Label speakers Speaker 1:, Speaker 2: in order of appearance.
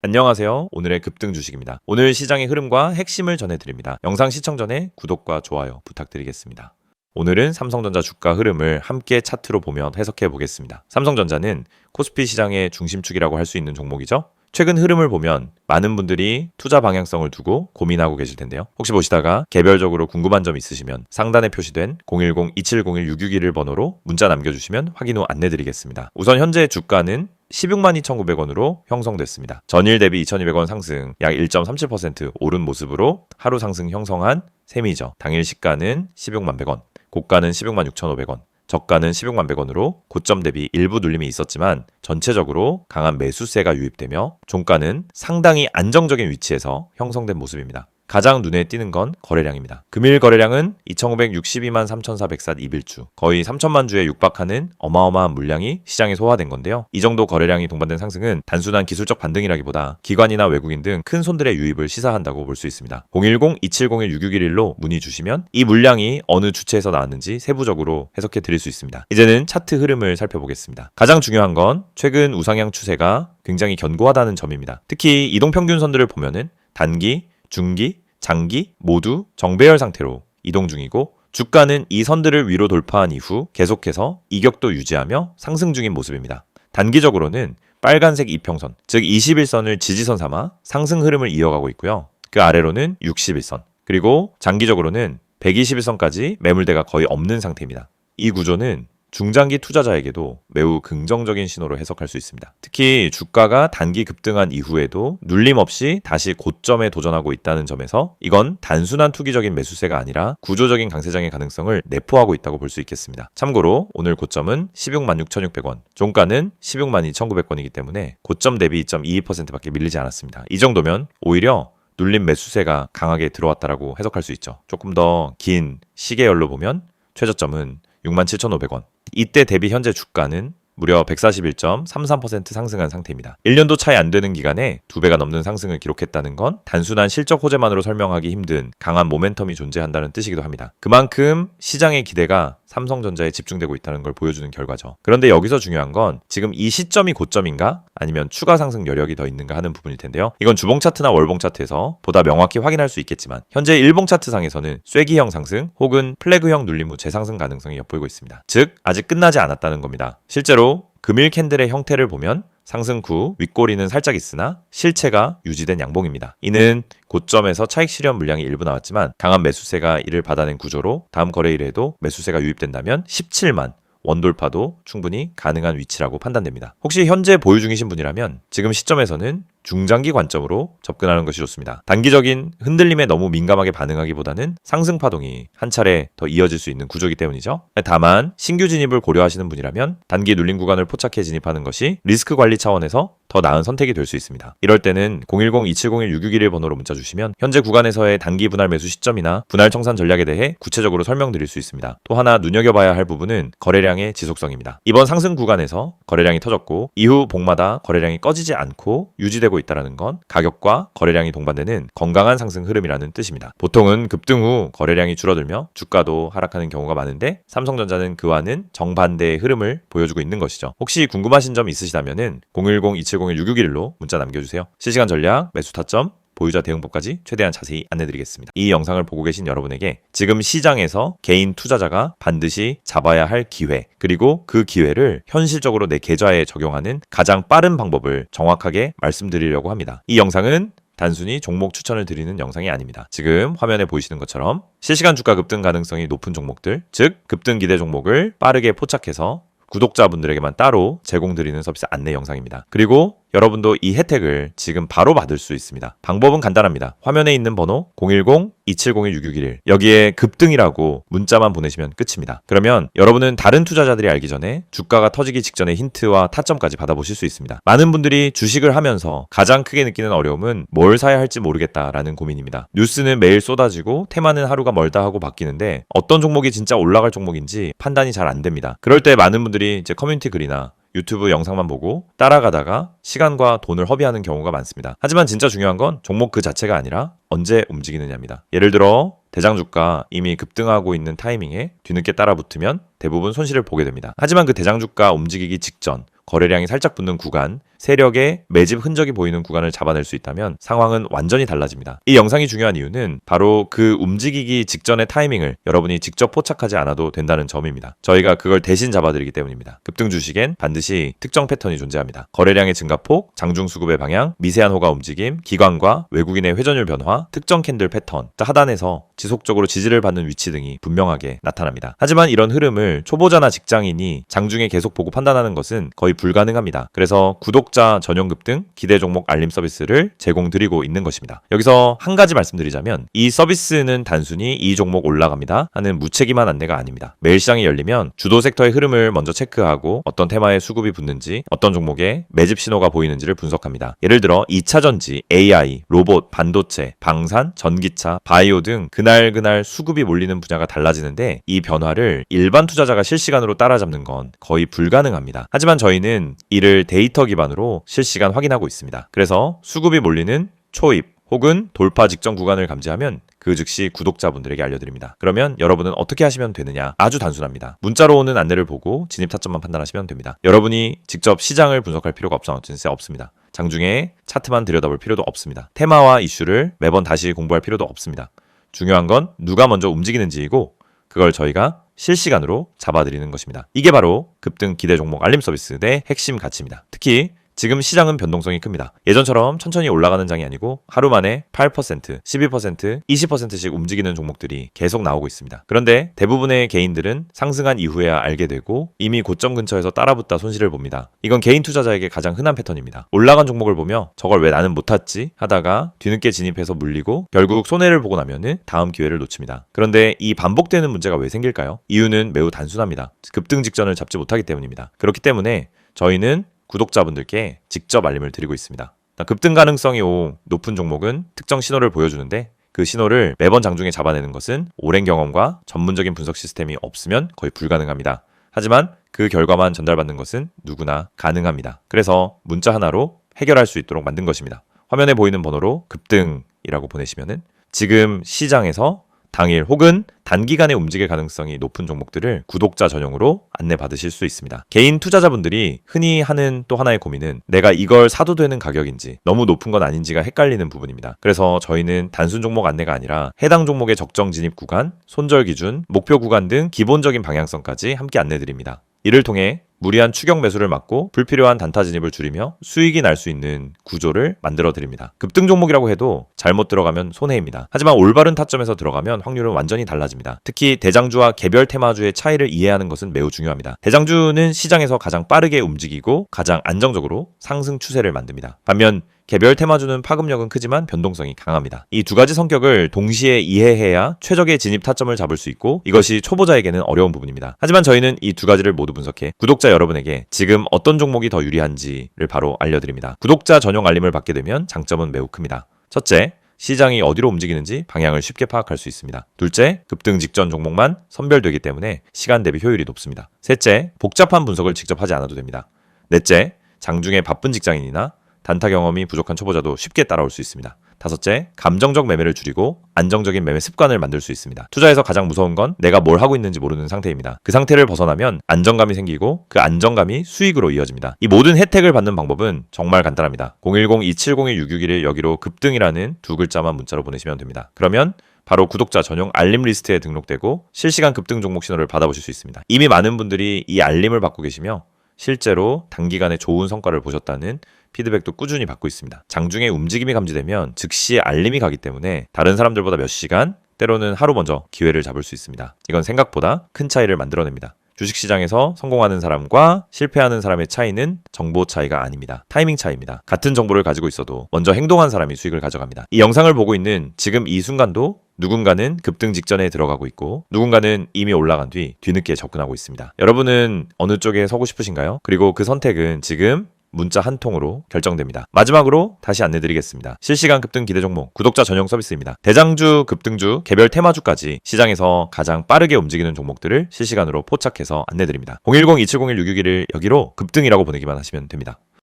Speaker 1: 안녕하세요. 오늘의 급등 주식입니다. 오늘 시장의 흐름과 핵심을 전해드립니다. 영상 시청 전에 구독과 좋아요 부탁드리겠습니다. 오늘은 삼성전자 주가 흐름을 함께 차트로 보며 해석해 보겠습니다. 삼성전자는 코스피 시장의 중심축이라고 할 수 있는 종목이죠. 최근 흐름을 보면 많은 분들이 투자 방향성을 두고 고민하고 계실 텐데요. 혹시 보시다가 개별적으로 궁금한 점 있으시면 상단에 표시된 010-2701-661 번호로 문자 남겨주시면 확인 후 안내드리겠습니다. 우선 현재 주가는 162,900원으로 형성됐습니다. 전일 대비 2,200원 상승, 약 1.37% 오른 모습으로 하루 상승 형성한 셈이죠. 당일 시가는 161,100원, 고가는 166,500원, 저가는 161,100원으로 고점 대비 일부 눌림이 있었지만 전체적으로 강한 매수세가 유입되며 종가는 상당히 안정적인 위치에서 형성된 모습입니다. 가장 눈에 띄는 건 거래량입니다. 금일 거래량은 2,562만 3,404 2일주, 거의 3천만 주에 육박하는 어마어마한 물량이 시장에 소화된 건데요. 이 정도 거래량이 동반된 상승은 단순한 기술적 반등이라기보다 기관이나 외국인 등 큰 손들의 유입을 시사한다고 볼 수 있습니다. 010-2701-661로 문의 주시면 이 물량이 어느 주체에서 나왔는지 세부적으로 해석해 드릴 수 있습니다. 이제는 차트 흐름을 살펴보겠습니다. 가장 중요한 건 최근 우상향 추세가 굉장히 견고하다는 점입니다. 특히 이동평균선들을 보면은 단기, 중기, 장기 모두 정배열 상태로 이동 중이고 주가는 이 선들을 위로 돌파한 이후 계속해서 이격도 유지하며 상승 중인 모습입니다. 단기적으로는 빨간색 이평선, 즉 21선을 지지선 삼아 상승 흐름을 이어가고 있고요. 그 아래로는 61선, 그리고 장기적으로는 121선까지 매물대가 거의 없는 상태입니다. 이 구조는 중장기 투자자에게도 매우 긍정적인 신호로 해석할 수 있습니다. 특히 주가가 단기 급등한 이후에도 눌림 없이 다시 고점에 도전하고 있다는 점에서 이건 단순한 투기적인 매수세가 아니라 구조적인 강세장의 가능성을 내포하고 있다고 볼 수 있겠습니다. 참고로 오늘 고점은 166,600원, 종가는 162,900원이기 때문에 고점 대비 2.22%밖에 밀리지 않았습니다. 이 정도면 오히려 눌림 매수세가 강하게 들어왔다라고 해석할 수 있죠. 조금 더 긴 시계열로 보면 최저점은 67,500원. 이때 대비 현재 주가는 무려 141.33% 상승한 상태입니다. 1년도 차이 안 되는 기간에 2배가 넘는 상승을 기록했다는 건 단순한 실적 호재만으로 설명하기 힘든 강한 모멘텀이 존재한다는 뜻이기도 합니다. 그만큼 시장의 기대가 삼성전자에 집중되고 있다는 걸 보여주는 결과죠. 그런데 여기서 중요한 건 지금 이 시점이 고점인가 아니면 추가 상승 여력이 더 있는가 하는 부분일 텐데요. 이건 주봉 차트나 월봉 차트에서 보다 명확히 확인할 수 있겠지만 현재 일봉 차트상에서는 쐐기형 상승 혹은 플래그형 눌림 후 재상승 가능성이 엿보이고 있습니다. 즉 아직 끝나지 않았다는 겁니다. 실제로 금일 캔들의 형태를 보면 상승 후 윗꼬리는 살짝 있으나 실체가 유지된 양봉입니다. 이는 고점에서 차익 실현 물량이 일부 나왔지만 강한 매수세가 이를 받아낸 구조로 다음 거래일에도 매수세가 유입된다면 17만 원돌파도 충분히 가능한 위치라고 판단됩니다. 혹시 현재 보유 중이신 분이라면 지금 시점에서는 중장기 관점으로 접근하는 것이 좋습니다. 단기적인 흔들림에 너무 민감하게 반응하기보다는 상승 파동이 한 차례 더 이어질 수 있는 구조이기 때문이죠. 다만 신규 진입을 고려하시는 분이라면 단기 눌림 구간을 포착해 진입하는 것이 리스크 관리 차원에서 더 나은 선택이 될 수 있습니다. 이럴 때는 010-2701-6611 번호로 문자 주시면 현재 구간에서의 단기 분할 매수 시점이나 분할 청산 전략에 대해 구체적으로 설명드릴 수 있습니다. 또 하나 눈여겨봐야 할 부분은 거래량의 지속성입니다. 이번 상승 구간에서 거래량이 터졌고 이후 봉마다 거래량이 꺼지지 않고 유지되고 있다는 건 가격과 거래량이 동반되는 건강한 상승 흐름이라는 뜻입니다. 보통은 급등 후 거래량이 줄어들며 주가도 하락하는 경우가 많은데 삼성전자는 그와는 정반대의 흐름을 보여주고 있는 것이죠. 혹시 궁금하신 점 있으시다면 010-2701-661로 문자 남겨주세요. 실시간 전략, 매수 타점, 보유자 대응법까지 최대한 자세히 안내드리겠습니다. 이 영상을 보고 계신 여러분에게 지금 시장에서 개인 투자자가 반드시 잡아야 할 기회, 그리고 그 기회를 현실적으로 내 계좌에 적용하는 가장 빠른 방법을 정확하게 말씀드리려고 합니다. 이 영상은 단순히 종목 추천을 드리는 영상이 아닙니다. 지금 화면에 보이시는 것처럼 실시간 주가 급등 가능성이 높은 종목들, 즉 급등 기대 종목을 빠르게 포착해서 구독자분들에게만 따로 제공드리는 서비스 안내 영상입니다. 그리고 여러분도 이 혜택을 지금 바로 받을 수 있습니다. 방법은 간단합니다. 화면에 있는 번호 010-2701-6611 여기에 급등이라고 문자만 보내시면 끝입니다. 그러면 여러분은 다른 투자자들이 알기 전에 주가가 터지기 직전의 힌트와 타점까지 받아보실 수 있습니다. 많은 분들이 주식을 하면서 가장 크게 느끼는 어려움은 뭘 사야 할지 모르겠다라는 고민입니다. 뉴스는 매일 쏟아지고 테마는 하루가 멀다 하고 바뀌는데 어떤 종목이 진짜 올라갈 종목인지 판단이 잘 안 됩니다. 그럴 때 많은 분들이 이제 커뮤니티 글이나 유튜브 영상만 보고 따라가다가 시간과 돈을 허비하는 경우가 많습니다. 하지만 진짜 중요한 건 종목 그 자체가 아니라 언제 움직이느냐입니다. 예를 들어 대장주가 이미 급등하고 있는 타이밍에 뒤늦게 따라 붙으면 대부분 손실을 보게 됩니다. 하지만 그 대장주가 움직이기 직전 거래량이 살짝 붙는 구간, 세력의 매집 흔적이 보이는 구간을 잡아낼 수 있다면 상황은 완전히 달라집니다. 이 영상이 중요한 이유는 바로 그 움직이기 직전의 타이밍을 여러분이 직접 포착하지 않아도 된다는 점입니다. 저희가 그걸 대신 잡아드리기 때문입니다. 급등 주식엔 반드시 특정 패턴이 존재합니다. 거래량의 증가폭, 장중 수급의 방향, 미세한 호가 움직임, 기관과 외국인의 회전율 변화, 특정 캔들 패턴, 하단에서 지속적으로 지지를 받는 위치 등이 분명하게 나타납니다. 하지만 이런 흐름을 초보자나 직장인이 장중에 계속 보고 판단하는 것은 거의 불가능합니다. 그래서 구독자 전용 급등 기대 종목 알림 서비스를 제공드리고 있는 것입니다. 여기서 한 가지 말씀드리자면 이 서비스는 단순히 이 종목 올라갑니다 하는 무책임한 안내가 아닙니다. 매일 시장이 열리면 주도 섹터의 흐름을 먼저 체크하고 어떤 테마에 수급이 붙는지, 어떤 종목에 매집 신호가 보이는지를 분석합니다. 예를 들어 2차전지, AI, 로봇, 반도체, 방산, 전기차, 바이오 등 그날 수급이 몰리는 분야가 달라지는데 이 변화를 일반 투자자가 실시간으로 따라잡는 건 거의 불가능합니다. 하지만 저희는 이를 데이터 기반으로 실시간 확인하고 있습니다. 그래서 수급이 몰리는 초입 혹은 돌파 직전 구간을 감지하면 그 즉시 구독자분들에게 알려드립니다. 그러면 여러분은 어떻게 하시면 되느냐? 아주 단순합니다. 문자로 오는 안내를 보고 진입 타점만 판단하시면 됩니다. 여러분이 직접 시장을 분석할 필요가 없습니다. 장중에 차트만 들여다볼 필요도 없습니다. 테마와 이슈를 매번 다시 공부할 필요도 없습니다. 중요한 건 누가 먼저 움직이는지이고 그걸 저희가 실시간으로 잡아드리는 것입니다. 이게 바로 급등 기대 종목 알림 서비스의 핵심 가치입니다. 특히 지금 시장은 변동성이 큽니다. 예전처럼 천천히 올라가는 장이 아니고 하루 만에 8%, 12%, 20%씩 움직이는 종목들이 계속 나오고 있습니다. 그런데 대부분의 개인들은 상승한 이후에야 알게 되고 이미 고점 근처에서 따라붙다 손실을 봅니다. 이건 개인 투자자에게 가장 흔한 패턴입니다. 올라간 종목을 보며 저걸 왜 나는 못 탔지? 하다가 뒤늦게 진입해서 물리고 결국 손해를 보고 나면은 다음 기회를 놓칩니다. 그런데 이 반복되는 문제가 왜 생길까요? 이유는 매우 단순합니다. 급등 직전을 잡지 못하기 때문입니다. 그렇기 때문에 저희는 구독자분들께 직접 알림을 드리고 있습니다. 급등 가능성이 높은 종목은 특정 신호를 보여주는데 그 신호를 매번 장중에 잡아내는 것은 오랜 경험과 전문적인 분석 시스템이 없으면 거의 불가능합니다. 하지만 그 결과만 전달받는 것은 누구나 가능합니다. 그래서 문자 하나로 해결할 수 있도록 만든 것입니다. 화면에 보이는 번호로 급등이라고 보내시면은 지금 시장에서 당일 혹은 단기간에 움직일 가능성이 높은 종목들을 구독자 전용으로 안내받으실 수 있습니다. 개인 투자자분들이 흔히 하는 또 하나의 고민은 내가 이걸 사도 되는 가격인지 너무 높은 건 아닌지가 헷갈리는 부분입니다. 그래서 저희는 단순 종목 안내가 아니라 해당 종목의 적정 진입 구간, 손절 기준, 목표 구간 등 기본적인 방향성까지 함께 안내드립니다. 이를 통해 무리한 추격 매수를 막고 불필요한 단타 진입을 줄이며 수익이 날 수 있는 구조를 만들어 드립니다. 급등 종목이라고 해도 잘못 들어가면 손해입니다. 하지만 올바른 타점에서 들어가면 확률은 완전히 달라집니다. 특히 대장주와 개별 테마주의 차이를 이해하는 것은 매우 중요합니다. 대장주는 시장에서 가장 빠르게 움직이고 가장 안정적으로 상승 추세를 만듭니다. 반면 개별 테마주는 파급력은 크지만 변동성이 강합니다. 이 두 가지 성격을 동시에 이해해야 최적의 진입 타점을 잡을 수 있고 이것이 초보자에게는 어려운 부분입니다. 하지만 저희는 이 두 가지를 모두 분석해 구독자 여러분에게 지금 어떤 종목이 더 유리한지를 바로 알려드립니다. 구독자 전용 알림을 받게 되면 장점은 매우 큽니다. 첫째, 시장이 어디로 움직이는지 방향을 쉽게 파악할 수 있습니다. 둘째, 급등 직전 종목만 선별되기 때문에 시간 대비 효율이 높습니다. 셋째, 복잡한 분석을 직접 하지 않아도 됩니다. 넷째, 장중에 바쁜 직장인이나 단타 경험이 부족한 초보자도 쉽게 따라올 수 있습니다. 다섯째, 감정적 매매를 줄이고 안정적인 매매 습관을 만들 수 있습니다. 투자에서 가장 무서운 건 내가 뭘 하고 있는지 모르는 상태입니다. 그 상태를 벗어나면 안정감이 생기고 그 안정감이 수익으로 이어집니다. 이 모든 혜택을 받는 방법은 정말 간단합니다. 010-2701-661을 여기로 급등이라는 두 글자만 문자로 보내시면 됩니다. 그러면 바로 구독자 전용 알림 리스트에 등록되고 실시간 급등 종목 신호를 받아보실 수 있습니다. 이미 많은 분들이 이 알림을 받고 계시며 실제로 단기간에 좋은 성과를 보셨다는 피드백도 꾸준히 받고 있습니다. 장중에 움직임이 감지되면 즉시 알림이 가기 때문에 다른 사람들보다 몇 시간, 때로는 하루 먼저 기회를 잡을 수 있습니다. 이건 생각보다 큰 차이를 만들어냅니다. 주식시장에서 성공하는 사람과 실패하는 사람의 차이는 정보 차이가 아닙니다. 타이밍 차이입니다. 같은 정보를 가지고 있어도 먼저 행동한 사람이 수익을 가져갑니다. 이 영상을 보고 있는 지금 이 순간도 누군가는 급등 직전에 들어가고 있고 누군가는 이미 올라간 뒤 뒤늦게 접근하고 있습니다. 여러분은 어느 쪽에 서고 싶으신가요? 그리고 그 선택은 지금 문자 한 통으로 결정됩니다. 마지막으로 다시 안내드리겠습니다. 실시간 급등 기대 종목 구독자 전용 서비스입니다. 대장주, 급등주, 개별 테마주까지 시장에서 가장 빠르게 움직이는 종목들을 실시간으로 포착해서 안내드립니다. 010-2701-661을 여기로 급등이라고 보내기만 하시면 됩니다.